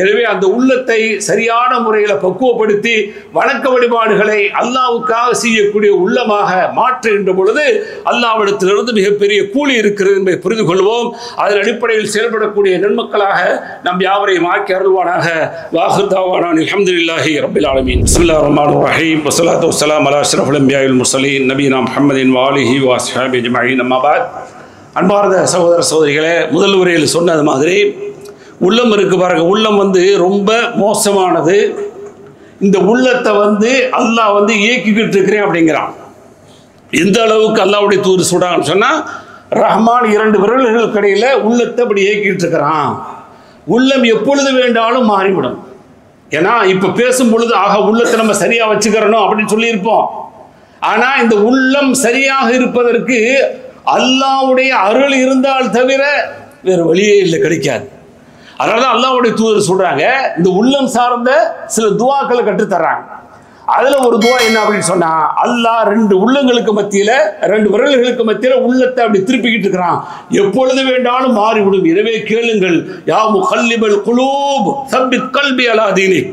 எனவே அந்த உள்ளத்தை சரியான முறையில் பக்குவப்படுத்தி வணக்க வழிபாடுகளை அல்லாஹ்வுக்காக செய்யக்கூடிய உள்ளமாக மாற்றுகின்ற பொழுது அல்லாஹ்விடத்திலிருந்து மிகப்பெரிய கூலி இருக்கிறது என்பதை புரிந்து கொள்வோம். அதன் அடிப்படையில் செயல்படக்கூடிய நன்மக்களாக நம் யாவரையும் ஆக்கி அருள்வானாக. வாஹிர் தாவானா அல்ஹம்துலில்லாஹி ரப்பில் ஆலமீன். பிஸ்மில்லாஹிர் ரஹ்மானிர் ரஹீம். வஸ்ஸலாத்து வஸ்ஸலாமு அலா அஷ்ரஃபில் அன்பியாஇ வல் முர்ஸலீன் நபியினா முஹம்மதின் வ ஆலிஹி வ அஸ்ஹாபிஹி அஜ்மஈன். அம்மா பஅத். அன்பார்ந்த சகோதர சகோதரிகளே, முதல் உரையில் சொன்னது மாதிரி உள்ளம் இருக்கு பாருங்க, உள்ளம் ரொம்ப மோசமானது. இந்த உள்ளத்தை அல்லாஹ் இயக்கிக்கிட்டு இருக்கிறேன் அப்படிங்கிறான். எந்த அளவுக்கு அல்லாஹ்வுடைய தூதர் சொல்றாங்கன்னு சொன்னா, ரஹ்மான் 2 விரல்களுக்கு இடையில உள்ளத்தை அப்படி இயக்கிட்டு இருக்கிறான். உள்ளம் எப்பொழுது வேண்டாலும் மாறிவிடும். ஏன்னா இப்ப பேசும் பொழுது உள்ளத்தை நம்ம சரியா வச்சுக்கிறணும் அப்படின்னு சொல்லியிருப்போம். ஆனா இந்த உள்ளம் சரியாக இருப்பதற்கு அல்லாஹ்வுடைய அருள் இருந்தால் தவிர வேறு வழியே இல்லை, கிடைக்காது. அதனாலதான் அல்லாஹ்வுடைய தூதர் சொல்றாங்க, இந்த உள்ளம் சார்ந்த சில துவாக்களை கற்றுத்தர்றாங்க. அதுல ஒரு துவா என்ன அப்படின்னு சொன்னா, அல்லாஹ் 2 உள்ளங்களுக்கு மத்தியில 2 விரல்களுக்கு மத்தியில உள்ளத்தை அப்படி திருப்பிக்கிட்டு இருக்கிறான், எப்பொழுது வேண்டாலும் மாறிவிடும். எனவே கேளுங்கள், யா முகல்லிபல் குலூப் சப்பித் கல்பி அலா தீனிக்,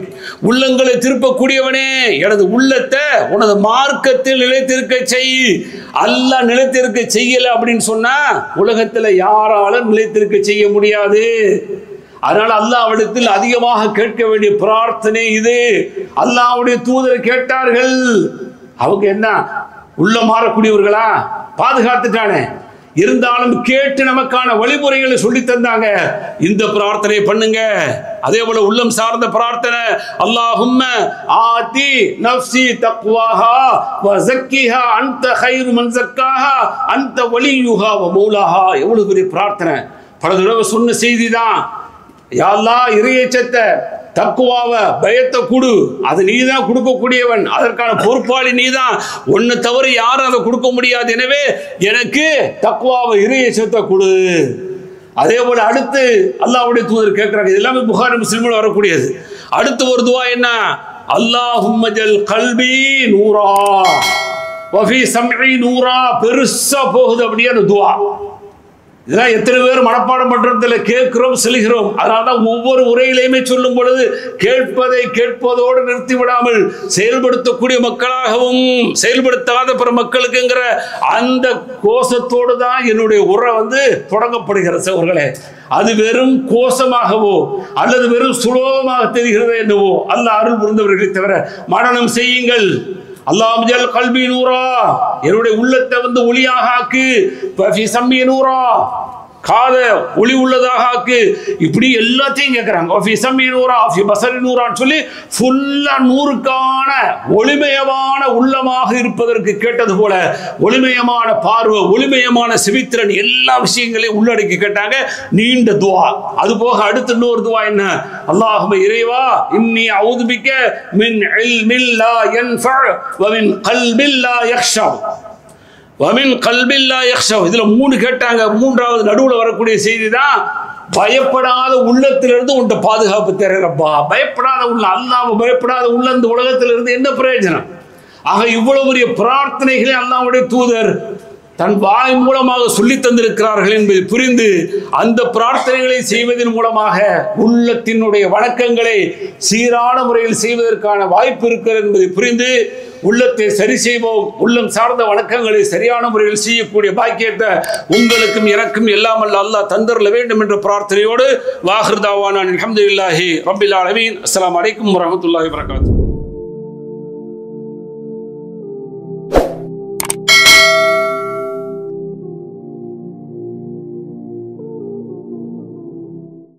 உள்ளங்களை திருப்பக்கூடியவனே எனது உள்ளத்தை உனது மார்க்கத்தில் நிலைத்திருக்க செய். அல்லாஹ் நிலைத்திருக்க செய்யல அப்படின்னு சொன்னா உலகத்துல யாராலும் நிலைத்திருக்க செய்ய முடியாது. அதனால அல்லாஹ்விடத்தில் அதிகமாக கேட்க வேண்டிய பிரார்த்தனை இது. அல்லாஹ்வுடைய தூதர் கேட்டார்கள், அவங்க என்ன உள்ள மாறக்கூடியவர்களா? பாதுகாத்துட்டானே, இருந்தாலும் கேட்டு நமக்கான வழிமுறைகளை சொல்லி தந்தாங்க. இந்த பிரார்த்தனை பண்ணுங்க. அதே போல உள்ளம் சார்ந்த பிரார்த்தனை, அல்லாஹும்ம ஆதி நஃப்ஸி தக்வாஹா வ ஸக்கிஹா அன்த கைரு மன் ஸக்காஹா அன்த வலியுஹா வ மௌலாஹா. எவ்வளவு பெரிய பிரார்த்தனை! பல தடவை சொன்ன செய்தி தான். யா அல்லாஹ், இறையச்சத்தை, தக்குவாவை, பயத்தை கொடு. அது நீ தான் கொடுக்கக்கூடியவன், அதற்கான பொறுப்பாளி நீ தான். ஒன்னு தவிர யாரும் அதை கொடுக்க முடியாது. எனவே எனக்கு தக்குவாவை, இறையச்சத்தை கொடு. அதே போல அடுத்து அல்லாஹ்வுடைய தூதர் கேட்கிறாங்க. இது எல்லாமே புகாரி முஸ்லிமில் வரக்கூடியது. அடுத்து ஒரு துவா என்ன? அல்லாஹும்ம ஜல் கல்பி நூரா வஃபி சம்இ நூரா. பெருசா போகுது அப்படியே அந்த துவா. இதெல்லாம் எத்தனை பேர் மனப்பாடம் பண்றதுல கேட்கிறோம், செல்கிறோம். அதனால்தான் ஒவ்வொரு உரையிலையுமே சொல்லும் பொழுது கேட்பதை கேட்பதோடு நிறுத்தி விடாமல் செயல்படுத்தக்கூடிய மக்களாகவும் செயல்படுத்தாத பிற மக்களுக்குங்கிற அந்த கோஷத்தோடு தான் என்னுடைய உரை தொடங்கப்படுகிற சகோதரர்களே. அது வெறும் கோஷமாகவோ அல்லது வெறும் சுலோகமாக தெரிகிறது என்னவோ அல்லாஹ் அருள் புரிந்தவர்களை தவிர மனனம் செய்யுங்கள். அல்லாஹ் ஜல் கல்பி நூரா, என்னுடைய உள்ளத்தை ஒளியாக ஆக்கு. ஃபி சம்மி நூரா, காத ஒளி உள்ளதாக ஆக்கு. இப்படி எல்லாத்தையும் கேட்கிறாங்க. ஃபி சம்மி நூரா ஃபி பஸரி நூரான்னு சொல்லி ஃபுல்லா நூறுக்கான ஒளிமயமான உள்ளமாக இருப்பதற்கு கேட்டது போல ஒளிமயமான பார்வை, ஒளிமயமான செவித்திறன், எல்லா விஷயங்களையும் உள்ளடக்கி கேட்டாங்க. நீண்ட துவா. அது போக அடுத்து இன்னொரு துவா என்ன? அல்லாஹும்ம இறைவா, இன்னி அஊது பிக்க மின் இல்மில் லா யன்ஃபஅ வ மின் கல்பில் லா யக்ஷா வமின் கல்பில்லா யக்ஷா. இதுல 3 கேட்டாங்க. 3வது நடுவில் வரக்கூடிய செய்தி தான், பயப்படாத உள்ளத்திலிருந்து உன்ட பாதுகாப்பு தரப்பா. பயப்படாத உள்ள, அல்லாஹ்வை பயப்படாத உள்ள இந்த உலகத்திலிருந்து என்ன பிரயோஜனம்? ஆக இவ்வளவு பெரிய பிரார்த்தனைகளை அல்லாஹ்வுடைய தூதர் தன் வாய் மூலமாக சொல்லி தந்திருக்கிறார்கள் என்பதை புரிந்து அந்த பிரார்த்தனைகளை செய்வதன் மூலமாக உள்ளத்தினுடைய வணக்கங்களை சீரான முறையில் செய்வதற்கான வாய்ப்பு இருக்கிறது என்பதை புரிந்து உள்ளத்தை சரி செய்வோம். உள்ளம் சார்ந்த வணக்கங்களை சரியான முறையில் செய்யக்கூடிய பாக்கியத்தை உங்களுக்கும் எனக்கும் எல்லாம் அல்லாஹ் தந்தரல வேண்டும் என்ற பிரார்த்தனையோடு வாஹிர் தாவானா அல்ஹம்துலில்லாஹி ரப்பில் ஆலமீன். அஸ்ஸலாமு அலைக்கும் வரஹ்மத்துல்லாஹி வபரகாத்துஹு.